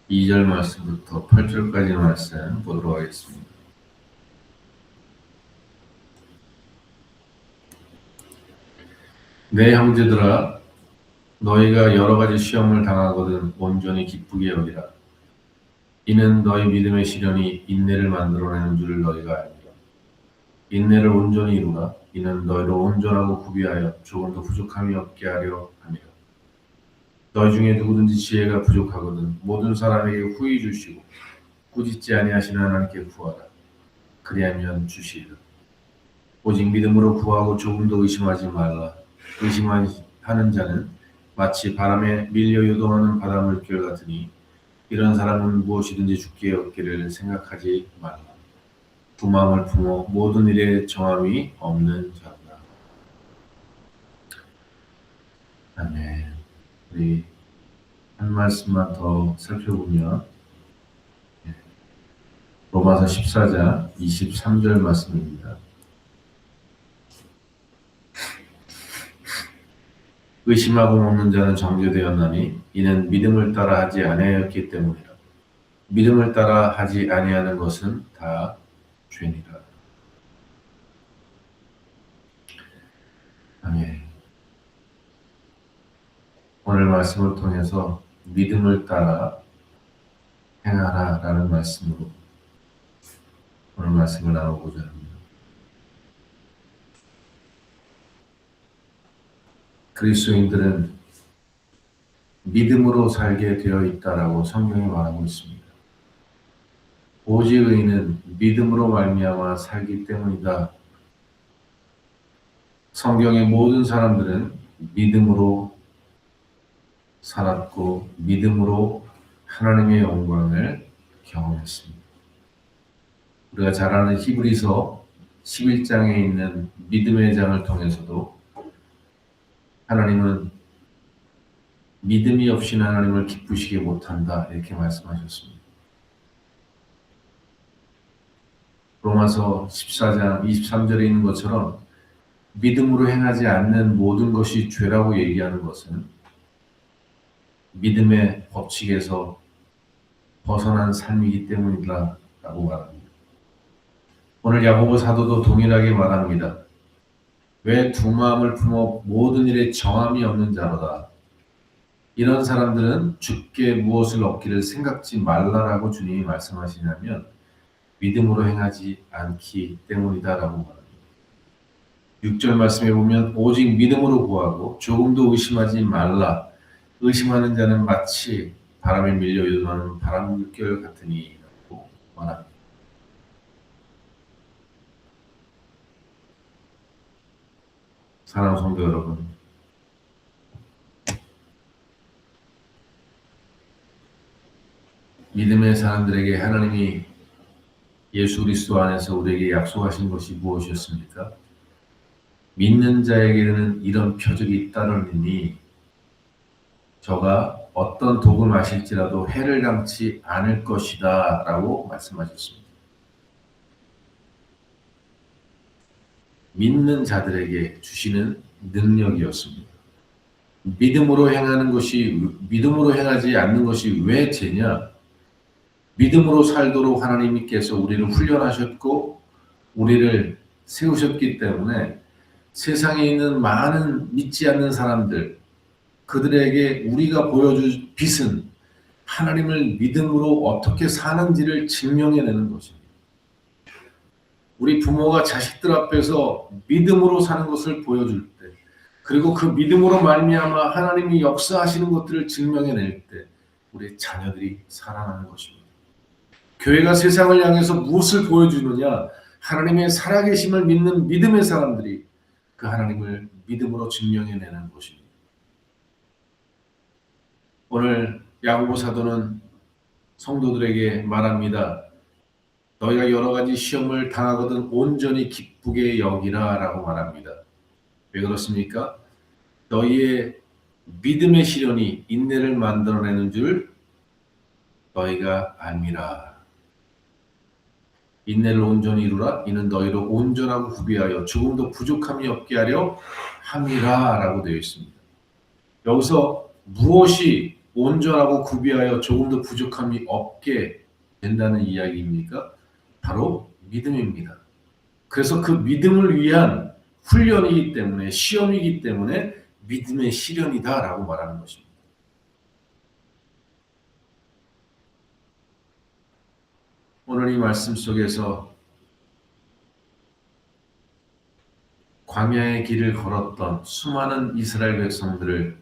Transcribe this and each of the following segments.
2절 말씀부터 8절까지 말씀 보도록 하겠습니다. 내 형제들아, 너희가 여러 가지 시험을 당하거든 온전히 기쁘게 여기라. 이는 너희 믿음의 시련이 인내를 만들어내는 줄을 너희가 알미라. 인내를 온전히 이루라. 이는 너희로 온전하고 구비하여 조금도 부족함이 없게 하려 함이라. 너희 중에 누구든지 지혜가 부족하거든 모든 사람에게 후히 주시고 꾸짖지 아니하시는 하나님께 구하라. 그리하면 주시리라. 오직 믿음으로 구하고 조금도 의심하지 말라. 의심하는 자는 마치 바람에 밀려 요동하는 바닷물결 같으니 이런 사람은 무엇이든지 죽게 얻기를 생각하지 말라. 두 마음을 품어 모든 일에 정함이 없는 자구나. 아멘. 우리 한 말씀만 더 살펴보면 로마서 14장 23절 말씀입니다. 의심하고 먹는 자는 정죄되었나니 이는 믿음을 따라 하지 아니하였기 때문이라. 믿음을 따라 하지 아니하는 것은 다 죄니라. 아멘. 오늘 말씀을 통해서 믿음을 따라 행하라 라는 말씀으로 오늘 말씀을 나누고자 합니다. 그리스도인들은 믿음으로 살게 되어 있다라고 성경이 말하고 있습니다. 오직 의인은 믿음으로 말미암아 살기 때문이다. 성경의 모든 사람들은 믿음으로 살았고 믿음으로 하나님의 영광을 경험했습니다. 우리가 잘 아는 히브리서 11장에 있는 믿음의 장을 통해서도 하나님은 믿음이 없이는 하나님을 기쁘시게 못한다 이렇게 말씀하셨습니다. 로마서 14장 23절에 있는 것처럼 믿음으로 행하지 않는 모든 것이 죄라고 얘기하는 것은 믿음의 법칙에서 벗어난 삶이기 때문이라고 말합니다. 오늘 야고보 사도도 동일하게 말합니다. 왜 두 마음을 품어 모든 일에 정함이 없는 자로다. 이런 사람들은 주께 무엇을 얻기를 생각지 말라라고 주님이 말씀하시냐면 믿음으로 행하지 않기 때문이다라고 말합니다. 6절 말씀에 보면 오직 믿음으로 구하고 조금도 의심하지 말라. 의심하는 자는 마치 바람에 밀려 요동하는 바람물결 같으니 라고 말합니다. 사랑하는 성도 여러분, 믿음의 사람들에게 하나님이 예수 그리스도 안에서 우리에게 약속하신 것이 무엇이었습니까? 믿는 자에게는 이런 표적이 따르니 저가 어떤 독을 마실지라도 해를 당치 않을 것이다 라고 말씀하셨습니다. 믿는 자들에게 주시는 능력이었습니다. 믿음으로 행하지 않는 것이 왜 죄냐? 믿음으로 살도록 하나님께서 우리를 훈련하셨고 우리를 세우셨기 때문에 세상에 있는 많은 믿지 않는 사람들, 그들에게 우리가 보여줄 빛은 하나님을 믿음으로 어떻게 사는지를 증명해내는 것입니다. 우리 부모가 자식들 앞에서 믿음으로 사는 것을 보여줄 때, 그리고 그 믿음으로 말미암아 하나님이 역사하시는 것들을 증명해낼 때 우리 자녀들이 살아나는 것입니다. 교회가 세상을 향해서 무엇을 보여주느냐? 하나님의 살아계심을 믿는 믿음의 사람들이 그 하나님을 믿음으로 증명해내는 것입니다. 오늘 야고보 사도는 성도들에게 말합니다. 너희가 여러 가지 시험을 당하거든 온전히 기쁘게 여기라 라고 말합니다. 왜 그렇습니까? 너희의 믿음의 시련이 인내를 만들어내는 줄 너희가 알미라. 인내를 온전히 이루라. 이는 너희로 온전하고 구비하여 조금도 부족함이 없게 하려 함이라 라고 되어 있습니다. 여기서 무엇이 온전하고 구비하여 조금도 부족함이 없게 된다는 이야기입니까? 바로 믿음입니다. 그래서 그 믿음을 위한 훈련이기 때문에, 시험이기 때문에 믿음의 시련이다라고 말하는 것입니다. 오늘 이 말씀 속에서 광야의 길을 걸었던 수많은 이스라엘 백성들을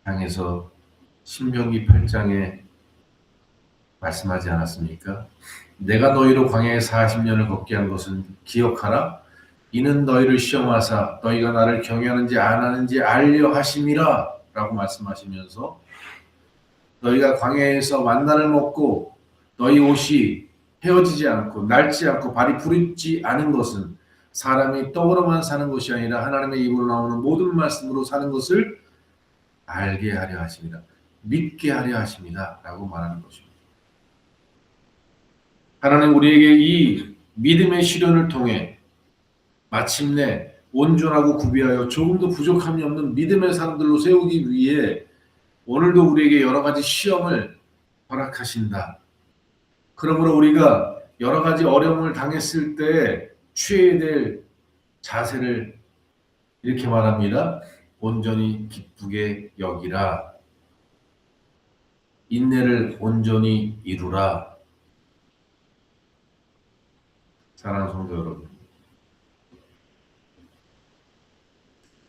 향해서 신명기 8장에 말씀하지 않았습니까? 내가 너희로 광야에 40년을 걷게 한 것은 기억하라. 이는 너희를 시험하사 너희가 나를 경외하는지 안 하는지 알려 하심이라 라고 말씀하시면서 너희가 광야에서 만나를 먹고 너희 옷이 헤어지지 않고 낡지 않고 발이 부르지 않은 것은 사람이 떡으로만 사는 것이 아니라 하나님의 입으로 나오는 모든 말씀으로 사는 것을 알게 하려 하십니다. 믿게 하려 하십니다. 라고 말하는 것입니다. 하나님 우리에게 이 믿음의 시련을 통해 마침내 온전하고 구비하여 조금도 부족함이 없는 믿음의 사람들로 세우기 위해 오늘도 우리에게 여러 가지 시험을 허락하신다. 그러므로 우리가 여러 가지 어려움을 당했을 때 취해야 될 자세를 이렇게 말합니다. 온전히 기쁘게 여기라. 인내를 온전히 이루라. 사랑하는 성도 여러분,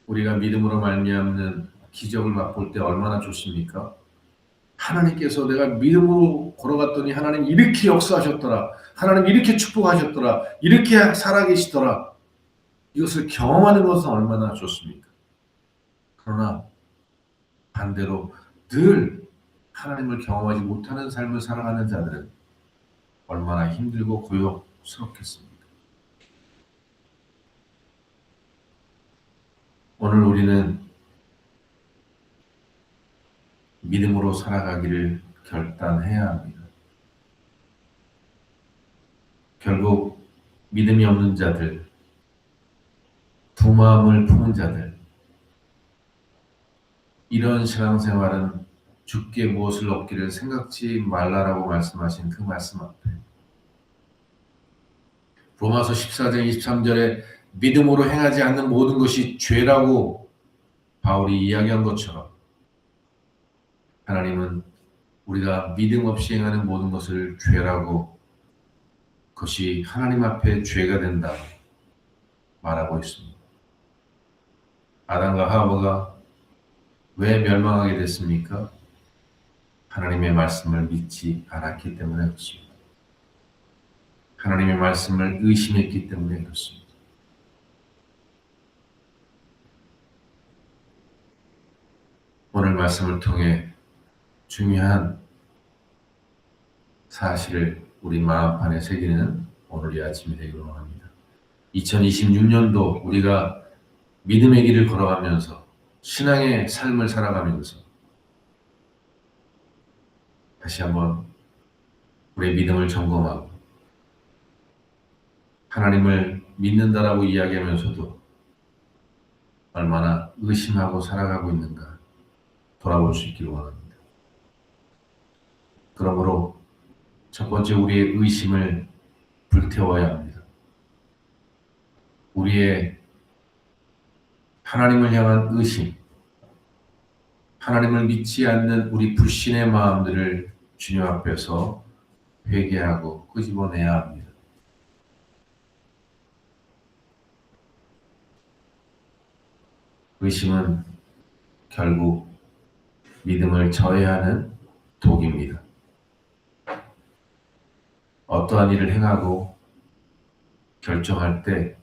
우리가 믿음으로 말미암는 기적을 맛볼 때 얼마나 좋습니까? 하나님께서 내가 믿음으로 걸어갔더니 하나님 이렇게 역사하셨더라. 하나님 이렇게 축복하셨더라. 이렇게 살아계시더라. 이것을 경험하는 것은 얼마나 좋습니까? 그러나 반대로 늘 하나님을 경험하지 못하는 삶을 살아가는 자들은 얼마나 힘들고 고역스럽겠습니까? 오늘 우리는 믿음으로 살아가기를 결단해야 합니다. 결국 믿음이 없는 자들, 두 마음을 품은 자들, 이런 신앙생활은 주께 무엇을 얻기를 생각지 말라라고 말씀하신 그 말씀 앞에 로마서 14장 23절에 믿음으로 행하지 않는 모든 것이 죄라고 바울이 이야기한 것처럼 하나님은 우리가 믿음 없이 행하는 모든 것을 죄라고 그것이 하나님 앞에 죄가 된다 말하고 있습니다. 아담과 하와가 왜 멸망하게 됐습니까? 하나님의 말씀을 믿지 않았기 때문에 그렇습니다. 하나님의 말씀을 의심했기 때문에 그렇습니다. 오늘 말씀을 통해 중요한 사실을 우리 마음판에 새기는 오늘 이 아침이 되기를 원합니다. 2026년도 우리가 믿음의 길을 걸어가면서 신앙의 삶을 살아가면서 다시 한번 우리의 믿음을 점검하고 하나님을 믿는다라고 이야기하면서도 얼마나 의심하고 살아가고 있는가 돌아볼 수 있기를 원합니다. 그러므로 첫 번째 우리의 의심을 불태워야 합니다. 우리의 하나님을 향한 의심, 하나님을 믿지 않는 우리 불신의 마음들을 주님 앞에서 회개하고 끄집어내야 합니다. 의심은 결국 믿음을 저해하는 독입니다. 어떠한 일을 행하고 결정할 때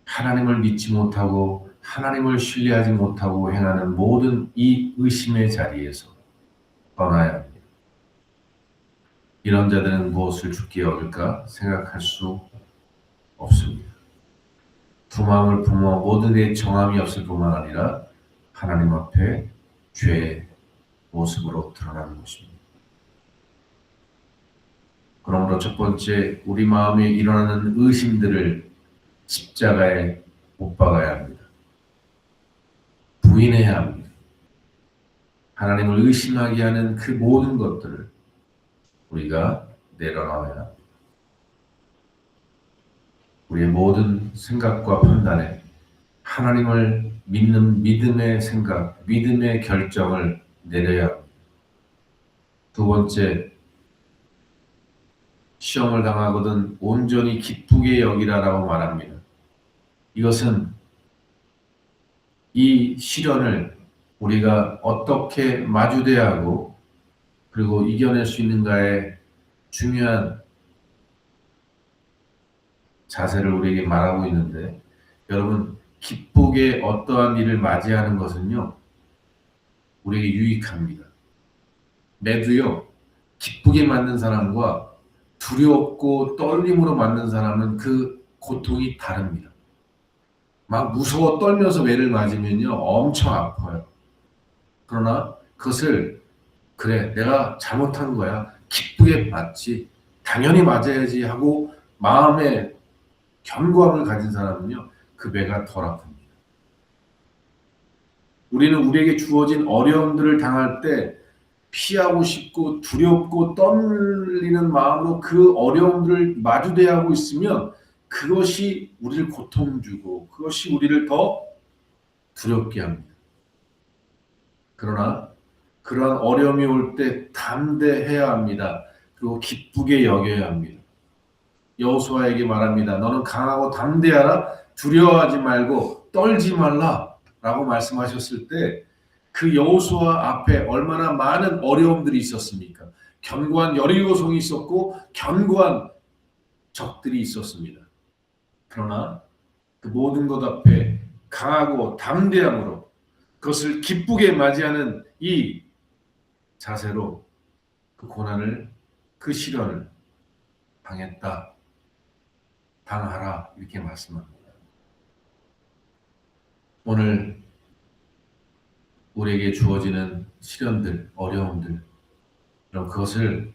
하나님을 믿지 못하고 하나님을 신뢰하지 못하고 행하는 모든 이 의심의 자리에서 떠나야 합니다. 이런 자들은 무엇을 주께 얻을까 생각할 수 없습니다. 두 마음을 품어 모든 데 정함이 없을 뿐만 아니라 하나님 앞에 죄의 모습으로 드러나는 것입니다. 그러므로 첫 번째 우리 마음에 일어나는 의심들을 십자가에 못 박아야 합니다. 부인해야 합니다. 하나님을 의심하게 하는 그 모든 것들을 우리가 내려놔야 합니다. 우리의 모든 생각과 판단에 하나님을 믿는 믿음의 생각, 믿음의 결정을 내려야 합니다. 두 번째, 시험을 당하거든 온전히 기쁘게 여기라라고 말합니다. 이것은 이 시련을 우리가 어떻게 마주대야 하고 그리고 이겨낼 수 있는가에 중요한 자세를 우리에게 말하고 있는데, 여러분, 기쁘게 어떠한 일을 맞이하는 것은요, 우리에게 유익합니다. 매도요, 기쁘게 맞는 사람과 두렵고 떨림으로 맞는 사람은 그 고통이 다릅니다. 막 무서워 떨면서 매를 맞으면요, 엄청 아파요. 그러나 그것을, 그래, 내가 잘못한 거야, 기쁘게 맞지, 당연히 맞아야지 하고 마음에 견고함을 가진 사람은요, 그 매가 덜 아픕니다. 우리는 우리에게 주어진 어려움들을 당할 때 피하고 싶고 두렵고 떨리는 마음으로 그 어려움들을 마주대야 하고 있으면 그것이 우리를 고통 주고 그것이 우리를 더 두렵게 합니다. 그러나 그러한 어려움이 올 때 담대해야 합니다. 그리고 기쁘게 여겨야 합니다. 여호수아에게 말합니다. 너는 강하고 담대하라, 두려워하지 말고 떨지 말라 라고 말씀하셨을 때 그 여호수아 앞에 얼마나 많은 어려움들이 있었습니까? 견고한 여리고성이 있었고 견고한 적들이 있었습니다. 그러나 그 모든 것 앞에 강하고 담대함으로 그것을 기쁘게 맞이하는 이 자세로 그 고난을, 그 시련을 당했다, 당하라 이렇게 말씀합니다. 오늘 우리에게 주어지는 시련들, 어려움들, 그럼 그것을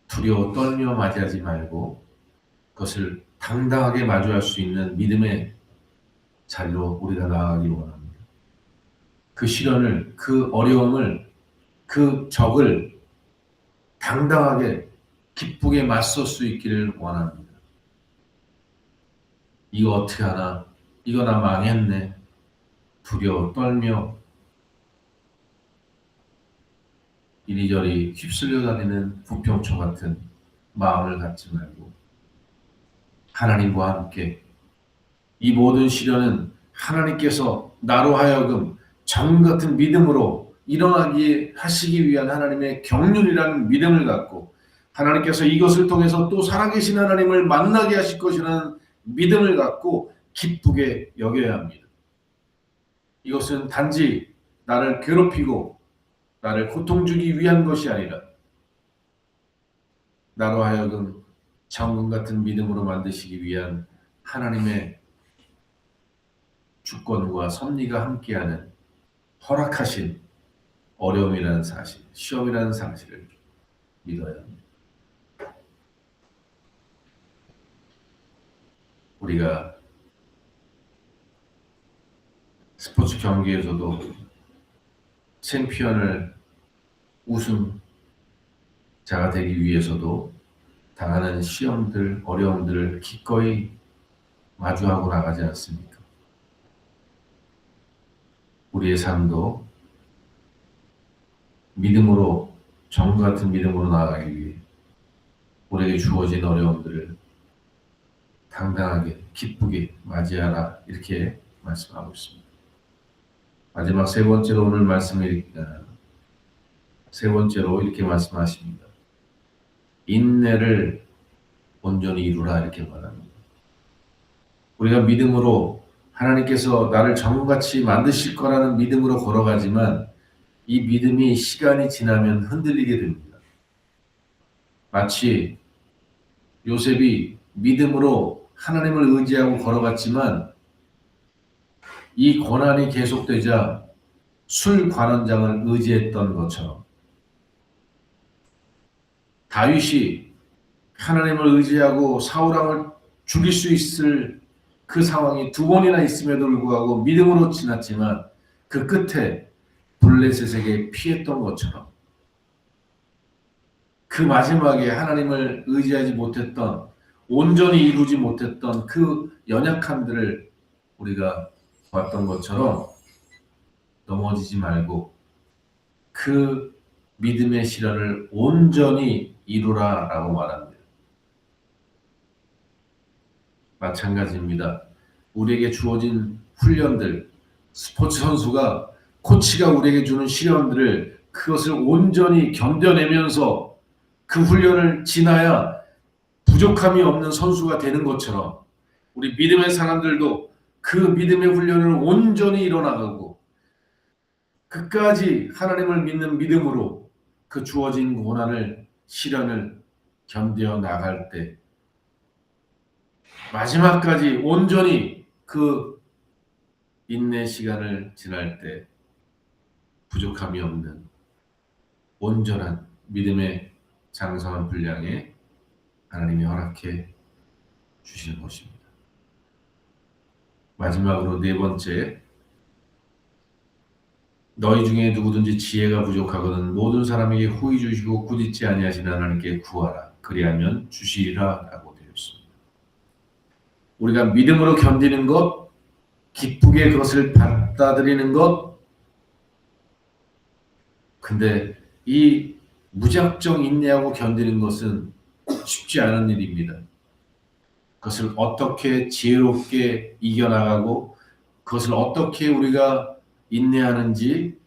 두려워 떨며 맞이하지 말고 그것을 당당하게 마주할 수 있는 믿음의 자리로 우리가 나아가기 원합니다. 그 시련을, 그 어려움을, 그 적을 당당하게 기쁘게 맞설 수 있기를 원합니다. 이거 어떻게 하나? 이거 나 망했네. 두려워 떨며 이리저리 휩쓸려 다니는 부평초 같은 마음을 갖지 말고 하나님과 함께 이 모든 시련은 하나님께서 나로 하여금 정 같은 믿음으로 일어나게 하시기 위한 하나님의 경륜이라는 믿음을 갖고 하나님께서 이것을 통해서 또 살아계신 하나님을 만나게 하실 것이라는 믿음을 갖고 기쁘게 여겨야 합니다. 이것은 단지 나를 괴롭히고 나를 고통 주기 위한 것이 아니라 나로 하여금 정금 같은 믿음으로 만드시기 위한 하나님의 주권과 섭리가 함께하는 허락하신 어려움이라는 사실, 시험이라는 사실을 믿어야 합니다. 우리가 스포츠 경기에서도 챔피언을 우승자가 되기 위해서도 당하는 시험들, 어려움들을 기꺼이 마주하고 나가지 않습니까? 우리의 삶도 믿음으로, 정 같은 믿음으로 나아가기 위해 우리에게 주어진 어려움들을 당당하게, 기쁘게 맞이하라 이렇게 말씀하고 있습니다. 마지막 세 번째로 오늘 세 번째로 이렇게 말씀하십니다. 인내를 온전히 이루라 이렇게 말합니다. 우리가 믿음으로 하나님께서 나를 정같이 만드실 거라는 믿음으로 걸어가지만 이 믿음이 시간이 지나면 흔들리게 됩니다. 마치 요셉이 믿음으로 하나님을 의지하고 걸어갔지만 이 고난이 계속되자 술 관원장을 의지했던 것처럼 다윗이 하나님을 의지하고 사울왕을 죽일 수 있을 그 상황이 두 번이나 있음에도 불구하고 믿음으로 지났지만 그 끝에 블레셋에게 피했던 것처럼 그 마지막에 하나님을 의지하지 못했던, 온전히 이루지 못했던 그 연약함들을 우리가 봤던 것처럼 넘어지지 말고 그 믿음의 실현을 온전히 이루라라고 말합니다. 마찬가지입니다. 우리에게 주어진 훈련들, 스포츠 선수가 코치가 우리에게 주는 시련들을 그것을 온전히 견뎌내면서 그 훈련을 지나야 부족함이 없는 선수가 되는 것처럼 우리 믿음의 사람들도 그 믿음의 훈련을 온전히 이뤄나가고 끝까지 하나님을 믿는 믿음으로 그 주어진 고난을, 시련을 견뎌 나갈 때 마지막까지 온전히 그 인내 시간을 지날 때 부족함이 없는 온전한 믿음의 장성한 분량에 하나님이 허락해 주시는 것입니다. 마지막으로 네 번째, 너희 중에 누구든지 지혜가 부족하거든 모든 사람에게 후히 주시고 꾸짖지 아니하시는 하나님께 구하라. 그리하면 주시리라 라고 되어 있습니다. 우리가 믿음으로 견디는 것, 기쁘게 그것을 받아들이는 것, 근데 이 무작정 인내하고 견디는 것은 쉽지 않은 일입니다. 그것을 어떻게 지혜롭게 이겨나가고 그것을 어떻게 우리가 인내하는지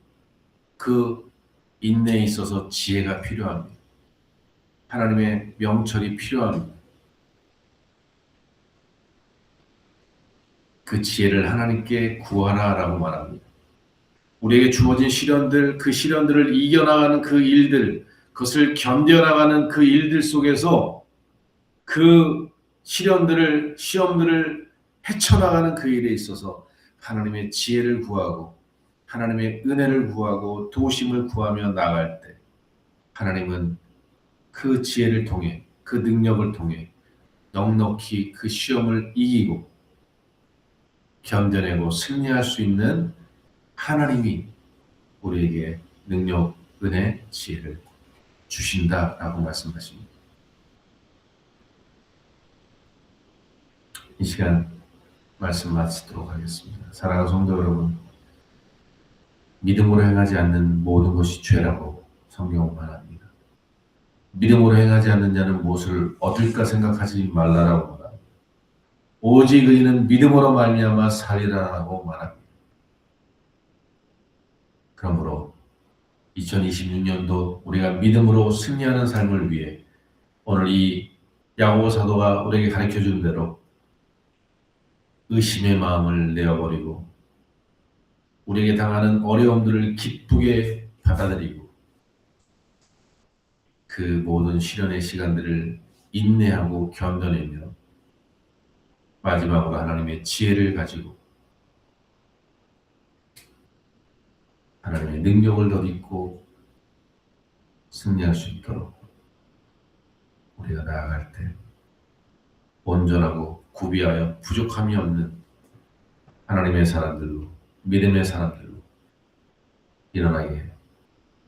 그 인내에 있어서 지혜가 필요합니다. 하나님의 명철이 필요합니다. 그 지혜를 하나님께 구하라라고 말합니다. 우리에게 주어진 시련들, 그 시련들을 이겨나가는 그 일들, 그것을 견뎌나가는 그 일들 속에서 그 시련들을, 시험들을 헤쳐나가는 그 일에 있어서 하나님의 지혜를 구하고 하나님의 은혜를 구하고 도우심을 구하며 나갈 때 하나님은 그 지혜를 통해, 그 능력을 통해 넉넉히 그 시험을 이기고 견뎌내고 승리할 수 있는 하나님이 우리에게 능력, 은혜, 지혜를 주신다라고 말씀하십니다. 이 시간 말씀 마치도록 하겠습니다. 사랑하는 성도 여러분, 믿음으로 행하지 않는 모든 것이 죄라고 성경은 말합니다. 믿음으로 행하지 않는 자는 무엇을 얻을까 생각하지 말라라고 말합니다. 오직 의인은 믿음으로 말미암아 살리라라고 말합니다. 그러므로 2026년도 우리가 믿음으로 승리하는 삶을 위해 오늘 이 야고보 사도가 우리에게 가르쳐준 대로 의심의 마음을 내어버리고 우리에게 당하는 어려움들을 기쁘게 받아들이고 그 모든 시련의 시간들을 인내하고 견뎌내며 마지막으로 하나님의 지혜를 가지고 하나님의 능력을 덧입고 승리할 수 있도록 우리가 나아갈 때 온전하고 구비하여 부족함이 없는 하나님의 사람들로, 믿음의 사람들로 일어나게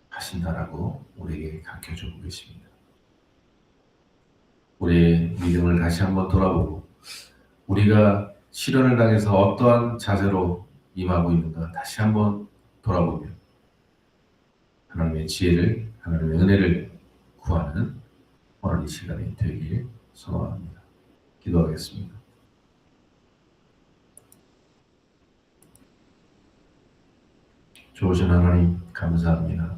하신다라고 우리에게 가르쳐주고 계십니다. 우리의 믿음을 다시 한번 돌아보고 우리가 시련을 당해서 어떠한 자세로 임하고 있는가 다시 한번 돌아보며 하나님의 지혜를, 하나님의 은혜를 구하는 오늘 이 시간이 되길 소원합니다. 기도하겠습니다. 좋으신 하나님 감사합니다.